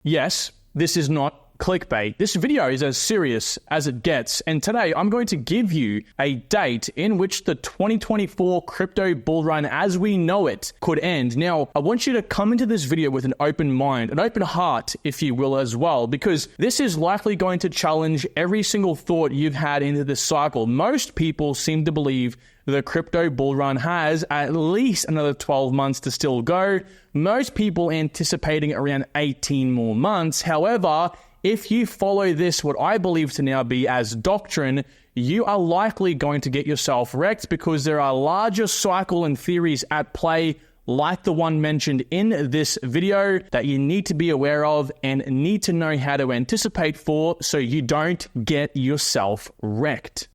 Yes, this is not clickbait. This video is as serious as it gets, and today I'm going to give you a date in which the 2024 crypto bull run as we know it could end. Now, I want you to come into this video with an open mind, an open heart, if you will, as well, because this is likely going to challenge every single thought you've had into this cycle. Most people seem to believe the crypto bull run has at least another 12 months to still go. Most people anticipating around 18 more months. However, if you follow this, what I believe to now be as doctrine, you are likely going to get yourself wrecked because there are larger cycle and theories at play like the one mentioned in this video that you need to be aware of and need to know how to anticipate for so you don't get yourself wrecked.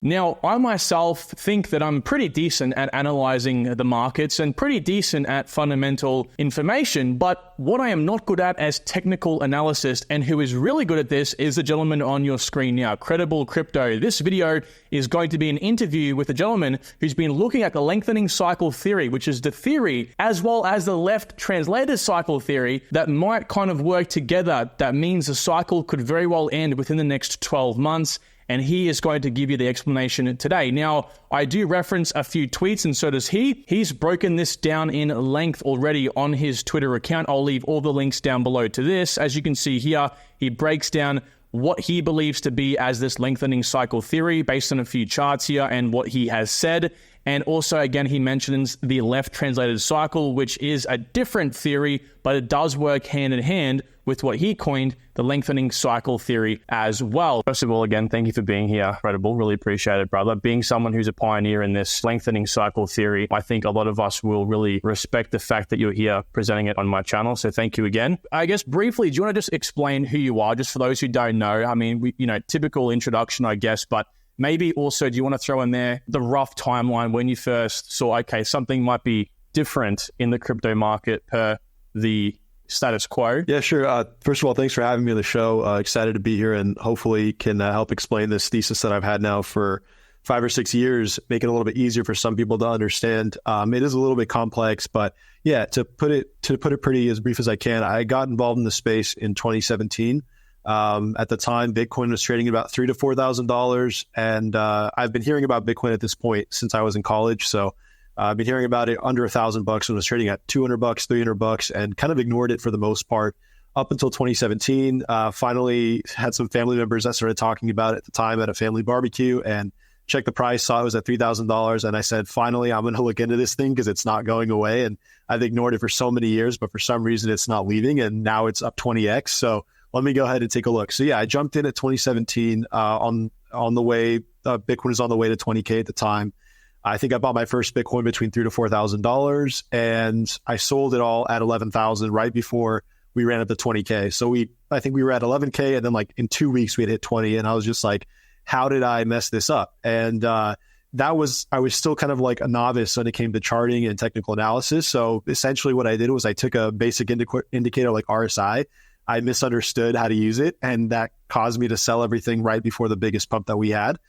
Now, I myself think that I'm pretty decent at analyzing the markets and pretty decent at fundamental information, but what I am not good at as technical analysis and who is really good at this is the gentleman on your screen now, CrediBULL Crypto. This video is going to be an interview with a gentleman who's been looking at the lengthening cycle theory, which is the theory as well as the left translated cycle theory that might kind of work together. That means the cycle could very well end within the next 12 months. And he is going to give you the explanation today. Now, I do reference a few tweets, and so does he. He's broken this down in length already on his Twitter account. I'll leave all the links down below to this. As you can see here, he breaks down what he believes to be as this lengthening cycle theory based on a few charts here and what he has said. And also, again, he mentions the left translated cycle, which is a different theory, but it does work hand in hand with what he coined the lengthening cycle theory as well. First of all, again, thank you for being here, CrediBULL. Really appreciate it, brother. Being someone who's a pioneer in this lengthening cycle theory, I think a lot of us will really respect the fact that you're here presenting it on my channel. So thank you again. I guess briefly, do you want to just explain who you are, just for those who don't know? I mean, typical introduction, I guess, but maybe also, do you want to throw in there the rough timeline when you first saw, okay, something might be different in the crypto market per the status quo? Yeah, sure. First of all, thanks for having me on the show. Excited to be here and hopefully can help explain this thesis that I've had now for 5 or 6 years, make it a little bit easier for some people to understand. It is a little bit complex, but yeah, to put it pretty as brief as I can, I got involved in the space in 2017. At the time, Bitcoin was trading about $3,000 to $4,000, and I've been hearing about Bitcoin at this point since I was in college. So I've been hearing about it under $1,000 when it was trading at $200, $300, and kind of ignored it for the most part up until 2017. Finally, had some family members that started talking about it at the time at a family barbecue, and checked the price, saw it was at $3,000, and I said, finally, I'm going to look into this thing because it's not going away. And I've ignored it for so many years, but for some reason, it's not leaving, and now it's up 20x. So let me go ahead and take a look. So yeah, I jumped in at 2017 on the way. Bitcoin was on the way to 20K at the time. I think I bought my first Bitcoin between $3,000 to $4,000, and I sold it all at 11,000 right before we ran up to 20K. So I think we were at 11K, and then like in 2 weeks we had hit 20, and I was just like, how did I mess this up? And I was still kind of like a novice when it came to charting and technical analysis. So essentially what I did was I took a basic indicator like RSI. I misunderstood how to use it, and that caused me to sell everything right before the biggest pump that we had.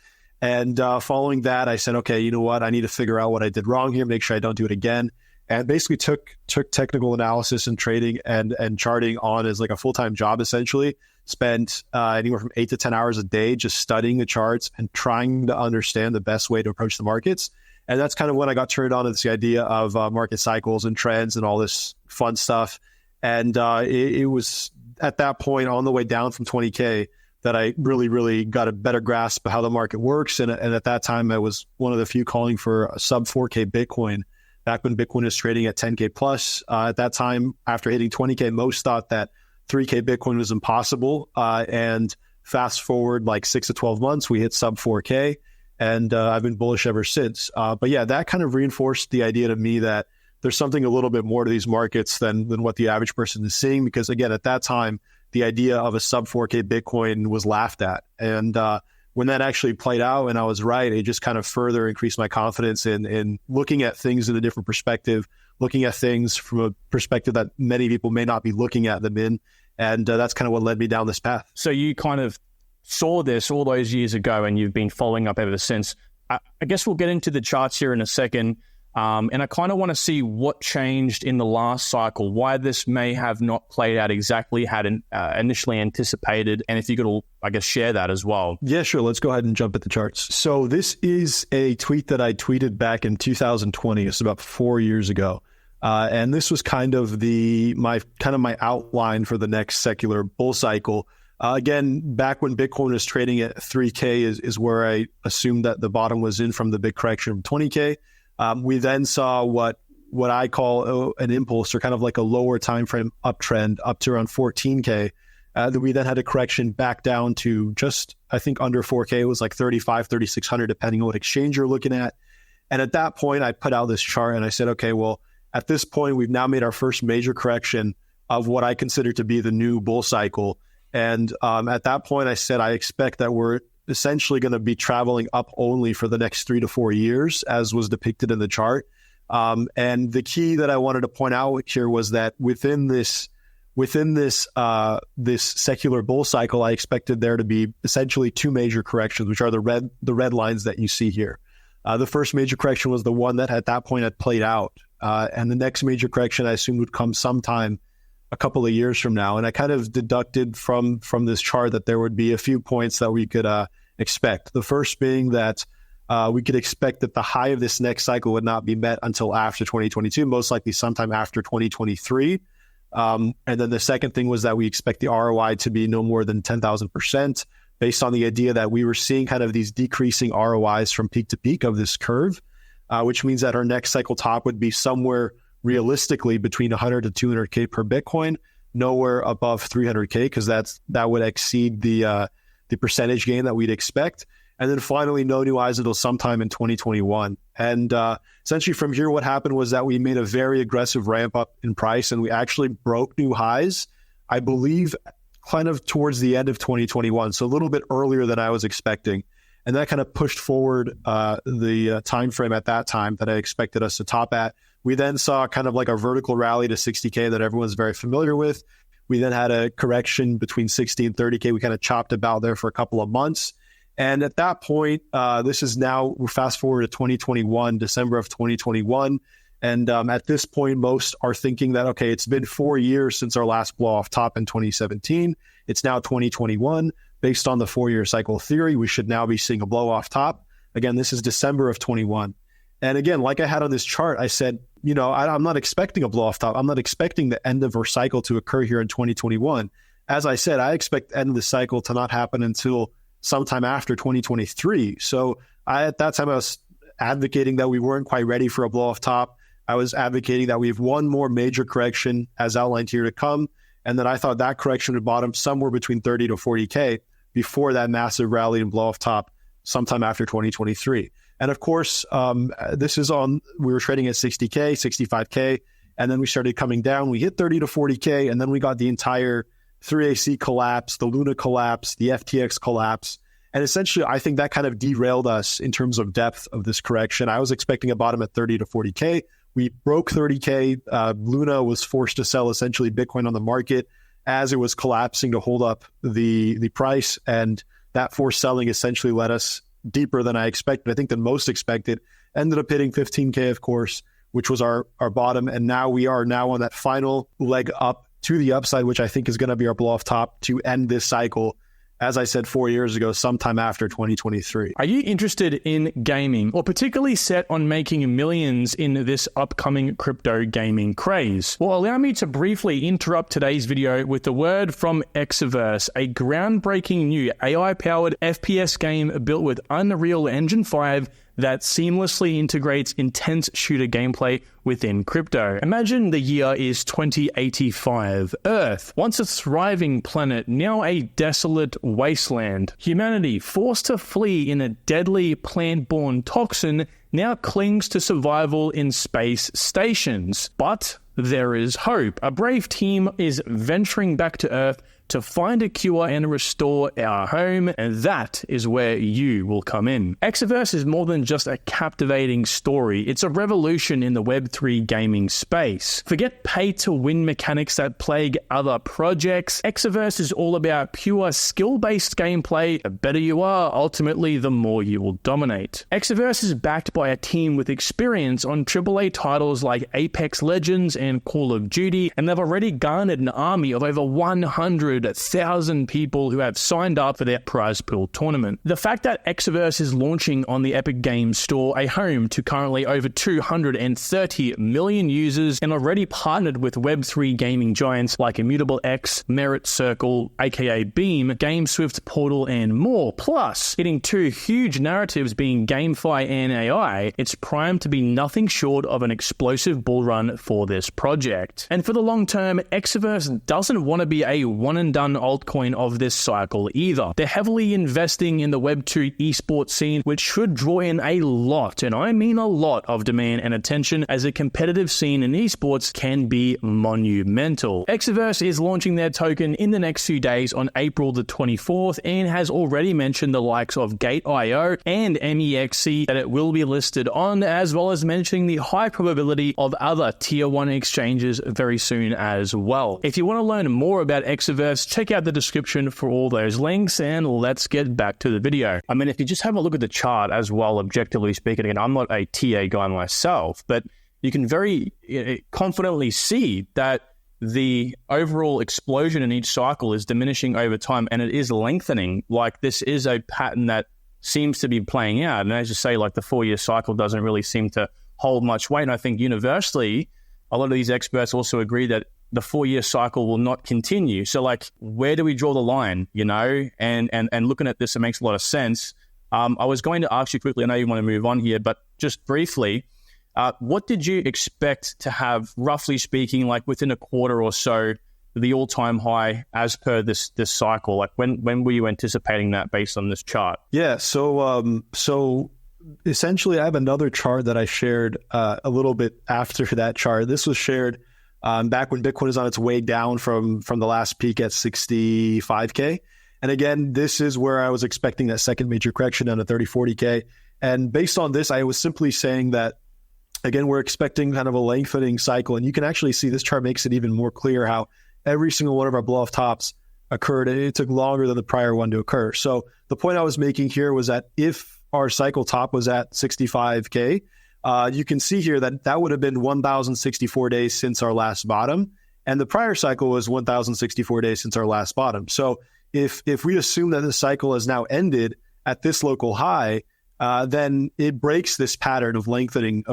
And following that, I said, okay, you know what? I need to figure out what I did wrong here, make sure I don't do it again. And basically took technical analysis and trading and charting on as like a full-time job, essentially. Spent anywhere from 8 to 10 hours a day just studying the charts and trying to understand the best way to approach the markets. And that's kind of when I got turned on to this idea of market cycles and trends and all this fun stuff. And it was at that point on the way down from 20K that I really, really got a better grasp of how the market works. And at that time, I was one of the few calling for a sub 4K Bitcoin, back when Bitcoin was trading at 10K plus. At that time, after hitting 20K, most thought that 3K Bitcoin was impossible. And fast forward like 6 to 12 months, we hit sub 4K. And I've been bullish ever since. But yeah, that kind of reinforced the idea to me that there's something a little bit more to these markets than what the average person is seeing. Because again, at that time, the idea of a sub 4K Bitcoin was laughed at. And when that actually played out and I was right, it just kind of further increased my confidence in looking at things in a different perspective, looking at things from a perspective that many people may not be looking at them in. And that's kind of what led me down this path. So you kind of saw this all those years ago and you've been following up ever since. I guess we'll get into the charts here in a second. And I kind of want to see what changed in the last cycle, why this may have not played out exactly had initially anticipated, and if you could all, I guess, share that as well. Yeah, sure. Let's go ahead and jump at the charts. So this is a tweet that I tweeted back in 2020. It's about 4 years ago. And this was kind of my outline for the next secular bull cycle. Again, back when Bitcoin was trading at 3K is where I assumed that the bottom was in from the big correction from 20K. We then saw what I call an impulse, or kind of like a lower time frame uptrend up to around 14K. We then had a correction back down to just, I think, under 4K. It was like 35, 3,600, depending on what exchange you're looking at. And at that point, I put out this chart and I said, okay, well, at this point, we've now made our first major correction of what I consider to be the new bull cycle. And at that point, I said, I expect that we're essentially going to be traveling up only for the next 3 to 4 years, as was depicted in the chart. And the key that I wanted to point out here was that within this secular bull cycle, I expected there to be essentially 2 major corrections, which are the red lines that you see here. The first major correction was the one that at that point had played out. And the next major correction I assumed would come sometime a couple of years from now. And I kind of deducted from this chart that there would be a few points that we could expect. The first being that we could expect that the high of this next cycle would not be met until after 2022, most likely sometime after 2023. And then the second thing was that we expect the ROI to be no more than 10,000%, based on the idea that we were seeing kind of these decreasing ROIs from peak to peak of this curve, which means that our next cycle top would be somewhere realistically between 100 to 200K per Bitcoin, nowhere above 300K, because that would exceed the percentage gain that we'd expect. And then finally, no new highs until sometime in 2021. And essentially from here, what happened was that we made a very aggressive ramp up in price, and we actually broke new highs, I believe, kind of towards the end of 2021. So a little bit earlier than I was expecting. And that kind of pushed forward the time frame at that time that I expected us to top at. We then saw kind of like a vertical rally to 60K that everyone's very familiar with. We then had a correction between 60 and 30K. We kind of chopped about there for a couple of months. And at that point, we're fast forward to 2021, December of 2021. And at this point, most are thinking that, okay, it's been 4 years since our last blow off top in 2017. It's now 2021. Based on the 4-year cycle theory, we should now be seeing a blow off top. Again, this is December of 21. And again, like I had on this chart, I said, I'm not expecting a blow off top. I'm not expecting the end of our cycle to occur here in 2021. As I said, I expect the end of the cycle to not happen until sometime after 2023. So at that time, I was advocating that we weren't quite ready for a blow off top. I was advocating that we have one more major correction as outlined here to come. And then I thought that correction would bottom somewhere between 30 to 40K before that massive rally and blow off top sometime after 2023. And of course, we were trading at 60K, 65K, and then we started coming down. We hit 30 to 40K, and then we got the entire 3AC collapse, the Luna collapse, the FTX collapse. And essentially, I think that kind of derailed us in terms of depth of this correction. I was expecting a bottom at 30 to 40K. We broke 30K. Luna was forced to sell essentially Bitcoin on the market as it was collapsing to hold up the price. And that forced selling essentially led us deeper than I expected. I think than most expected. Ended up hitting 15K, of course, which was our bottom. And now we are on that final leg up to the upside, which I think is going to be our blow off top to end this cycle, as I said 4 years ago, sometime after 2023. Are you interested in gaming, or particularly set on making millions in this upcoming crypto gaming craze? Well, allow me to briefly interrupt today's video with a word from Exaverse, a groundbreaking new AI-powered FPS game built with Unreal Engine 5 that seamlessly integrates intense shooter gameplay within crypto. Imagine the year is 2085. Earth, once a thriving planet, now a desolate wasteland. Humanity, forced to flee in a deadly plant-borne toxin, now clings to survival in space stations. But there is hope. A brave team is venturing back to Earth to find a cure and restore our home, and that is where you will come in. Exaverse is more than just a captivating story. It's a revolution in the Web3 gaming space. Forget pay-to-win mechanics that plague other projects. Exaverse is all about pure skill-based gameplay. The better you are, ultimately, the more you will dominate. Exaverse is backed by a team with experience on AAA titles like Apex Legends and Call of Duty, and they've already garnered an army of over 100,000 people who have signed up for their prize pool tournament. The fact that Exaverse is launching on the Epic Games Store, a home to currently over 230 million users, and already partnered with Web3 gaming giants like Immutable X, Merit Circle, aka Beam, GameSwift, Portal, and more, plus hitting two huge narratives being GameFi and AI, it's primed to be nothing short of an explosive bull run for this project. And for the long term, Exaverse doesn't want to be a one-and-done altcoin of this cycle either. They're heavily investing in the Web2 esports scene, which should draw in a lot, and I mean a lot, of demand and attention, as a competitive scene in esports can be monumental. Exaverse is launching their token in the next few days on April the 24th and has already mentioned the likes of Gate.io and MEXC that it will be listed on, as well as mentioning the high probability of other tier 1 exchanges very soon as well. If you want to learn more about Exaverse, check out the description for all those links, and let's get back to the video. I mean, if you just have a look at the chart as well, objectively speaking, and I'm not a TA guy myself, but you can very confidently see that the overall explosion in each cycle is diminishing over time, and it is lengthening. Like, this is a pattern that seems to be playing out. And as you say, like, the 4-year cycle doesn't really seem to hold much weight. And I think universally, a lot of these experts also agree that the 4-year cycle will not continue. So, like, where do we draw the line, you know? And looking at this, it makes a lot of sense. I was going to ask you quickly, I know you want to move on here, but just briefly, what did you expect to have, roughly speaking, like within a quarter or so, the all-time high as per this cycle? Like, when were you anticipating that based on this chart? Yeah, so essentially I have another chart that I shared a little bit after that chart. This was shared back when Bitcoin was on its way down from the last peak at 65K. And again, this is where I was expecting that second major correction down to 30, 40K. And based on this, I was simply saying that, again, we're expecting kind of a lengthening cycle. And you can actually see this chart makes it even more clear how every single one of our blow-off tops occurred. It took longer than the prior one to occur. So the point I was making here was that if our cycle top was at 65K, you can see here that that would have been 1,064 days since our last bottom. And the prior cycle was 1,064 days since our last bottom. So if we assume that the cycle has now ended at this local high, then it breaks this pattern of lengthening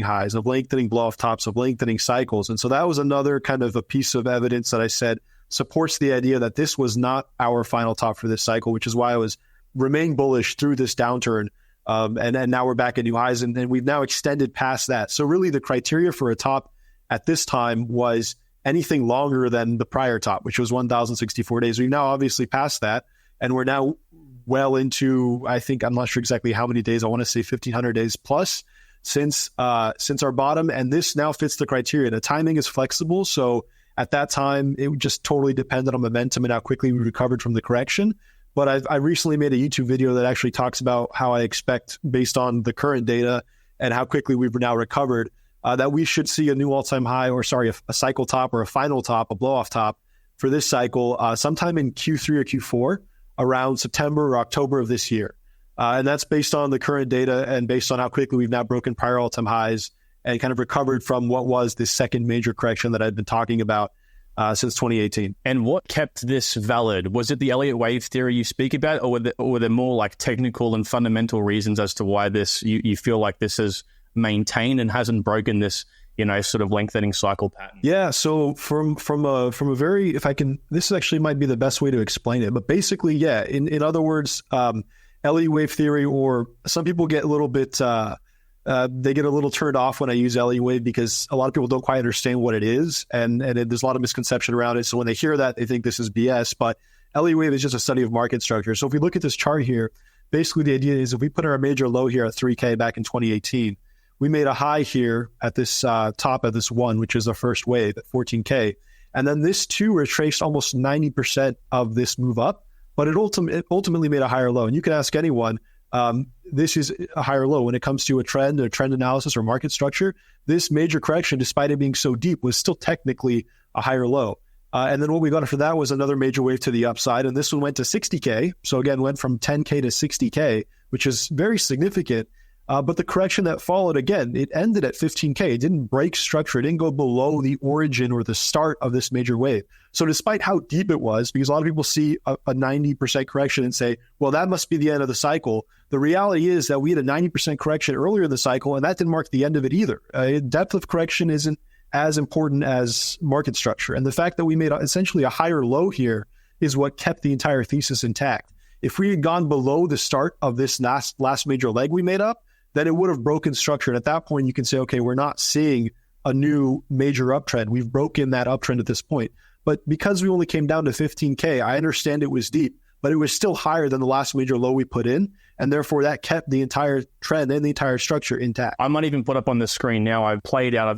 highs, of lengthening blow-off tops, of lengthening cycles. And so that was another kind of a piece of evidence that I said supports the idea that this was not our final top for this cycle, which is why I was remain bullish through this downturn. And now we're back at new highs, and we've now extended past that. So really the criteria for a top at this time was anything longer than the prior top, which was 1,064 days. We've now obviously passed that, and we're now well into, I think, I'm not sure exactly how many days, I want to say 1,500 days plus since our bottom, and this now fits the criteria. The timing is flexible, so at that time, it just totally depended on momentum and how quickly we recovered from the correction. But I recently made a YouTube video that actually talks about how I expect, based on the current data and how quickly we've now recovered, that we should see a new all-time high, or a cycle top or a final top, a blow-off top for this cycle sometime in Q3 or Q4, around September or October of this year. And that's based on the current data and based on how quickly we've now broken prior all-time highs and kind of recovered from what was this second major correction that I've been talking about since 2018. And what kept this valid? Was it the Elliott wave theory you speak about, or were there more like technical and fundamental reasons as to why this you feel like this has maintained and hasn't broken this, you know, sort of lengthening cycle pattern? Yeah, so from a very, if I can, this actually might be the best way to explain it, but basically, yeah, in other words, Elliott wave theory, or some people get a little bit, they get a little turned off when I use Elliott wave because a lot of people don't quite understand what it is, and there's a lot of misconception around it. So when they hear that, they think this is BS, but Elliott wave is just a study of market structure. So if we look at this chart here, basically the idea is if we put our major low here at 3K back in 2018, we made a high here at this top of this one, which is the first wave at 14K. And then this too retraced almost 90% of this move up, but it ultimately made a higher low. And you can ask anyone, this is a higher low when it comes to a trend analysis or market structure. This major correction, despite it being so deep, was still technically a higher low. And then what we got after that was another major wave to the upside. And this one went to 60K. So again, went from 10K to 60K, which is very significant. But the correction that followed, again, it ended at 15K. It didn't break structure. It didn't go below the origin or the start of this major wave. So despite how deep it was, because a lot of people see a 90% correction and say, well, that must be the end of the cycle. The reality is that we had a 90% correction earlier in the cycle, and that didn't mark the end of it either. Depth of correction isn't as important as market structure. And the fact that we made essentially a higher low here is what kept the entire thesis intact. If we had gone below the start of this last major leg we made up, then it would have broken structure. And at that point, you can say, okay, we're not seeing a new major uptrend. We've broken that uptrend at this point. But because we only came down to 15K, I understand it was deep, but it was still higher than the last major low we put in. And therefore, that kept the entire trend and the entire structure intact. I might even put up on the screen now. I've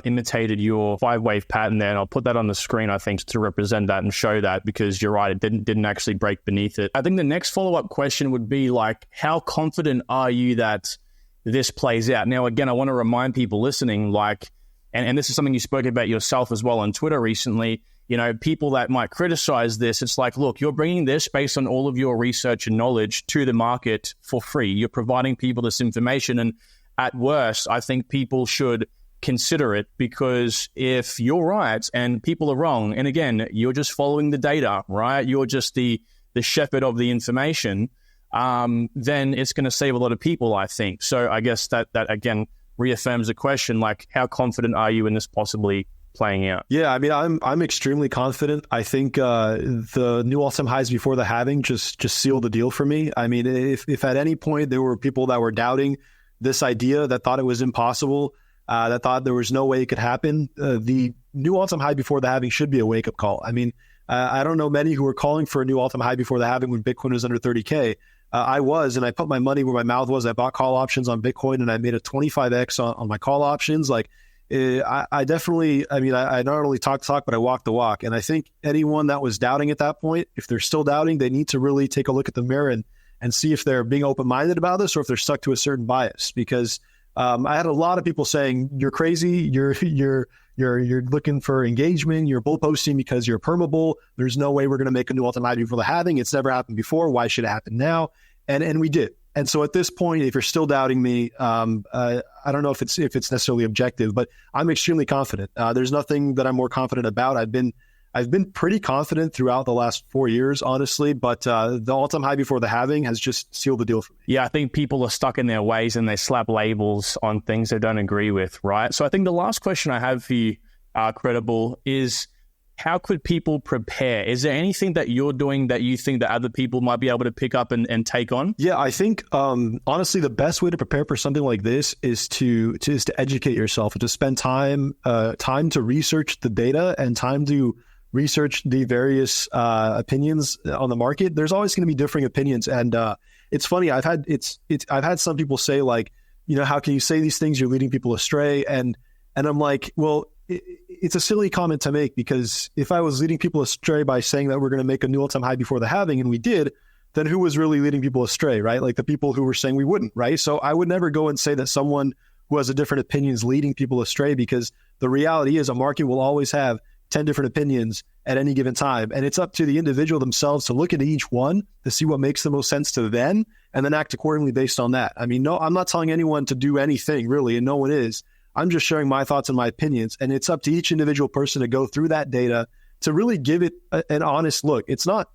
imitated your 5-wave pattern there, and I'll put that on the screen, I think, to represent that and show that, because you're right, it didn't actually break beneath it. I think the next follow-up question would be like, how confident are you that this plays out? Now, again, I want to remind people listening, like, and this is something you spoke about yourself as well on Twitter recently, you know, people that might criticize this, it's like, look, you're bringing this based on all of your research and knowledge to the market for free. You're providing people this information. And at worst, I think people should consider it, because if you're right and people are wrong, and again, you're just following the data, right? You're just the shepherd of the information, then it's going to save a lot of people, I think. So I guess that again reaffirms the question, like, how confident are you in this possibly playing out? Yeah, I mean, I'm extremely confident. I think the new all-time highs before the halving just sealed the deal for me. I mean, if at any point there were people that were doubting this idea, that thought it was impossible, that thought there was no way it could happen, the new all-time high before the halving should be a wake-up call. I mean, I don't know many who were calling for a new all-time high before the halving when Bitcoin was under 30K. I was, and I put my money where my mouth was. I bought call options on Bitcoin, and I made a 25x on my call options. Like, I definitely, I mean, I not only talk the talk, but I walk the walk. And I think anyone that was doubting at that point, if they're still doubting, they need to really take a look at the mirror and see if they're being open-minded about this, or if they're stuck to a certain bias. Because I had a lot of people saying, "You're crazy. You're looking for engagement. You're bull posting because you're perma-bull. There's no way we're going to make a new all-time high before the halving. It's never happened before. Why should it happen now?" And we did. And so at this point, if you're still doubting me, I don't know if it's necessarily objective, but I'm extremely confident. There's nothing that I'm more confident about. I've been pretty confident throughout the last 4 years, honestly, but the all-time high before the halving has just sealed the deal for me. Yeah, I think people are stuck in their ways and they slap labels on things they don't agree with, right? So I think the last question I have for you, CrediBULL, is how could people prepare? Is there anything that you're doing that you think that other people might be able to pick up and take on? Yeah, I think honestly, the best way to prepare for something like this is to educate yourself, to spend time to research the data and time to research the various opinions on the market. There's always going to be differing opinions, and it's funny. I've had some people say, like, you know, how can you say these things? You're leading people astray, and I'm like, well, it's a silly comment to make, because if I was leading people astray by saying that we're going to make a new all-time high before the halving, and we did, then who was really leading people astray, right? Like the people who were saying we wouldn't, right? So I would never go and say that someone who has a different opinion is leading people astray, because the reality is a market will always have 10 different opinions at any given time. And it's up to the individual themselves to look at each one to see what makes the most sense to them and then act accordingly based on that. I mean, no, I'm not telling anyone to do anything really, and no one is. I'm just sharing my thoughts and my opinions, and it's up to each individual person to go through that data to really give it an honest look. It's not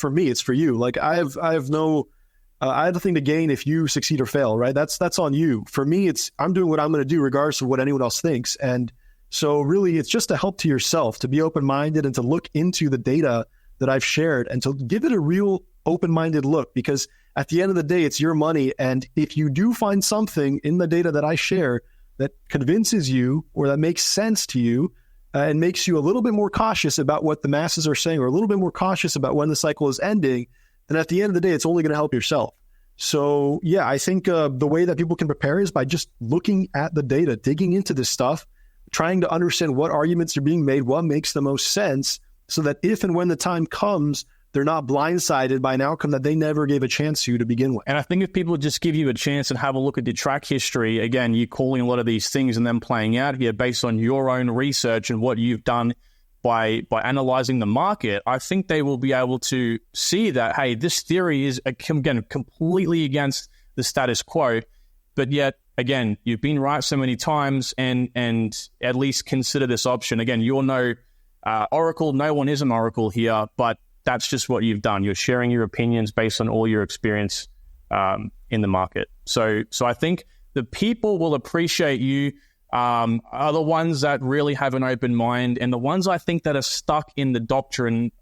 for me, it's for you. Like I have nothing to gain if you succeed or fail, right? That's on you. For me, I'm doing what I'm going to do regardless of what anyone else thinks. And so really it's just a help to yourself to be open-minded and to look into the data that I've shared and to give it a real open-minded look, because at the end of the day, it's your money. And if you do find something in the data that I share that convinces you or that makes sense to you and makes you a little bit more cautious about what the masses are saying, or a little bit more cautious about when the cycle is ending, then at the end of the day, it's only going to help yourself. So yeah, I think the way that people can prepare is by just looking at the data, digging into this stuff, trying to understand what arguments are being made, what makes the most sense, so that if and when the time comes, they're not blindsided by an outcome that they never gave a chance to begin with. And I think if people just give you a chance and have a look at the track history, again, you're calling a lot of these things and then playing out here based on your own research and what you've done by analyzing the market, I think they will be able to see that, hey, this theory is, again, completely against the status quo, but yet, again, you've been right so many times, and at least consider this option. Again, you're no oracle, no one is an oracle here, but that's just what you've done. You're sharing your opinions based on all your experience in the market. So I think the people will appreciate you are the ones that really have an open mind, and the ones I think that are stuck in the doctrine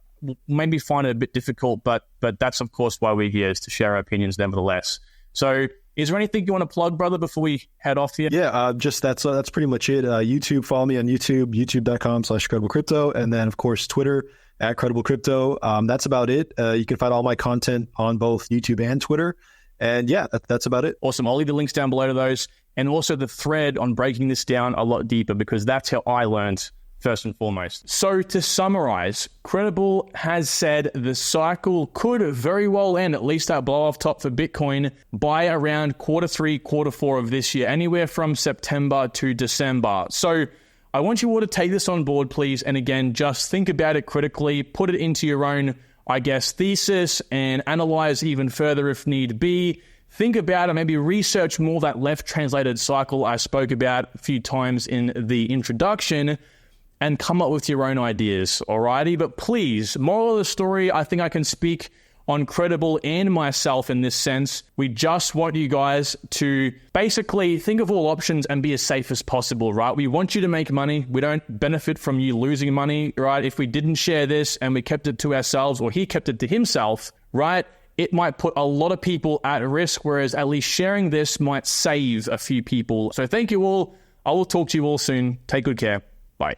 maybe find it a bit difficult, but that's of course why we're here, is to share our opinions nevertheless. So is there anything you want to plug, brother, before we head off here? Yeah, just that's pretty much it. YouTube, follow me on YouTube, youtube.com/CrediBULL, and then of course Twitter @CrediBULL. That's about it. You can find all my content on both YouTube and Twitter. And yeah, that's about it. Awesome. I'll leave the links down below to those, and also the thread on breaking this down a lot deeper, because that's how I learned first and foremost. So to summarize, CrediBULL has said the cycle could very well end, at least that blow off top for Bitcoin, by around Q3, Q4 of this year, anywhere from September to December. So I want you all to take this on board, please. And again, just think about it critically, put it into your own, I guess, thesis, and analyze even further if need be. Think about it, maybe research more that left translated cycle I spoke about a few times in the introduction, and come up with your own ideas, alrighty? But please, moral of the story, I think I can speak on CrediBULL and myself in this sense. We just want you guys to basically think of all options and be as safe as possible, right? We want you to make money. We don't benefit from you losing money, right? If we didn't share this and we kept it to ourselves, or he kept it to himself, right, it might put a lot of people at risk, whereas at least sharing this might save a few people. So thank you all. I will talk to you all soon. Take good care. Bye.